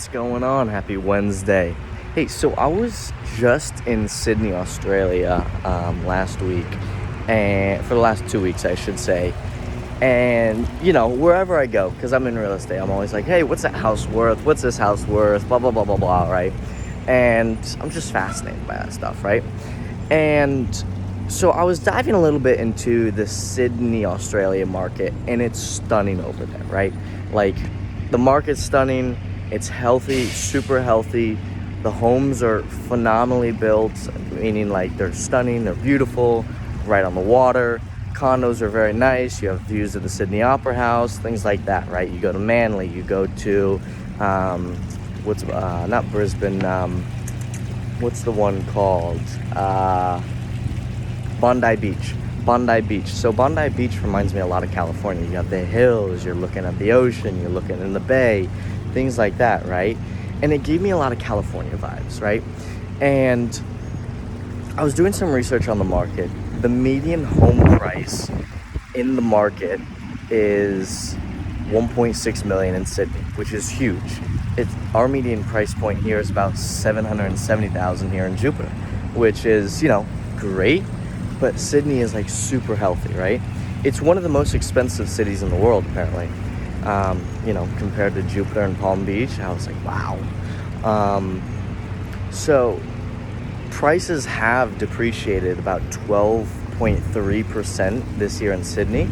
What's going on? Happy Wednesday. Hey, so I was just in Sydney, Australia last week, and for the last 2 weeks, I should say. And, wherever I go, because I'm in real estate, I'm always like, hey, what's that house worth? What's this house worth? Blah, blah, blah, blah, blah, right? And I'm just fascinated by that stuff, right? And so I was diving a little bit into the Sydney, Australia market, and it's stunning over there, right? Like, the market's stunning. It's healthy, super healthy. The homes are phenomenally built, meaning like they're stunning, they're beautiful, right on the water. Condos are very nice. You have views of the Sydney Opera House, things like that, right? You go to Manly, you go to, not Brisbane, what's the one called? Bondi Beach. So Bondi Beach reminds me a lot of California. You have the hills, you're looking at the ocean, you're looking in the bay, things like that, right? And it gave me a lot of California vibes, right? And I was doing some research on the market. The median home price in the market is 1.6 million in Sydney, which is huge. Our median price point here is about 770,000 here in Jupiter, which is, great. But Sydney is like super healthy, right? It's one of the most expensive cities in the world, apparently. Compared to Jupiter and Palm Beach, I was like, wow. So prices have depreciated about 12.3% this year in Sydney.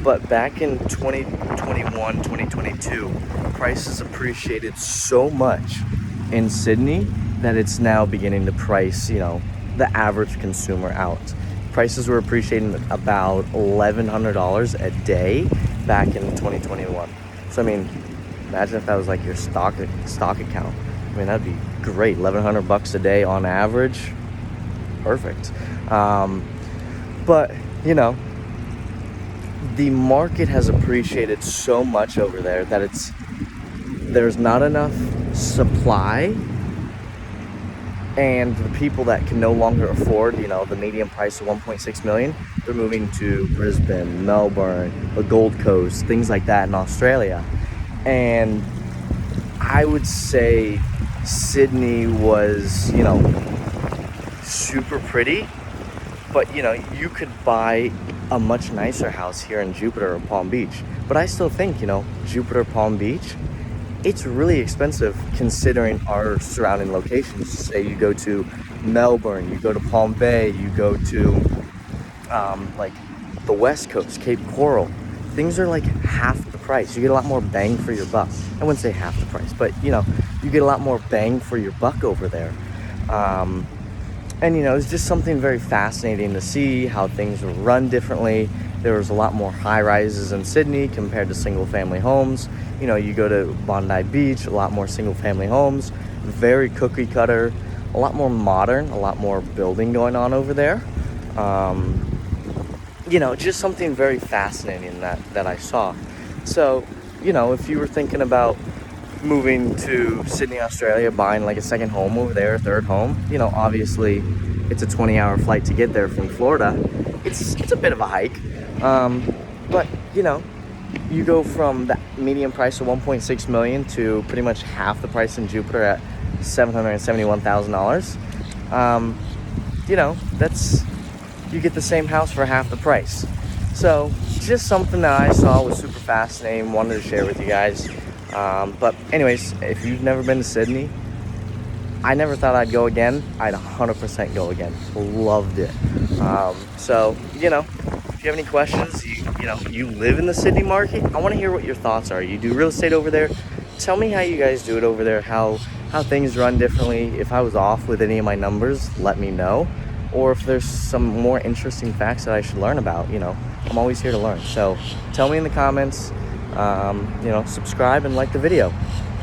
But back in 2021, 2022, prices appreciated so much in Sydney that it's now beginning to price, the average consumer out. Prices were appreciating about $1,100 a day back in 2021. So, imagine if that was like your stock account. That'd be great. $1,100 a day on average. Perfect. But, the market has appreciated so much over there that there's not enough supply. And the people that can no longer afford, the median price of 1.6 million, they're moving to Brisbane, Melbourne, the Gold Coast, things like that in Australia. And I would say Sydney was, super pretty, but, you could buy a much nicer house here in Jupiter or Palm Beach. But I still think, Jupiter, Palm Beach, it's really expensive considering our surrounding locations. Say you go to Melbourne, you go to Palm Bay, you go to like the West Coast, Cape Coral. Things are like half the price. You get a lot more bang for your buck. I wouldn't say half the price, but you get a lot more bang for your buck over there. And it's just something very fascinating to see how things run differently. There was a lot more high rises in Sydney compared to single family homes. You go to Bondi Beach, a lot more single family homes, very cookie cutter, a lot more modern, a lot more building going on over there. Just something very fascinating that I saw. So, if you were thinking about moving to Sydney, Australia, buying like a second home over there, a third home, obviously it's a 20-hour flight to get there from Florida. It's a bit of a hike. But, you go from the median price of 1.6 million to pretty much half the price in Jupiter at $771,000. You get the same house for half the price. So just something that I saw was super fascinating, wanted to share with you guys. But anyways, if you've never been to Sydney, I never thought I'd go again. I'd 100% go again. Loved it. So, if you have any questions, you live in the Sydney market, I want to hear what your thoughts are. You do real estate over there. Tell me how you guys do it over there, how things run differently. If I was off with any of my numbers, let me know. Or if there's some more interesting facts that I should learn about, I'm always here to learn. So tell me in the comments, subscribe and like the video.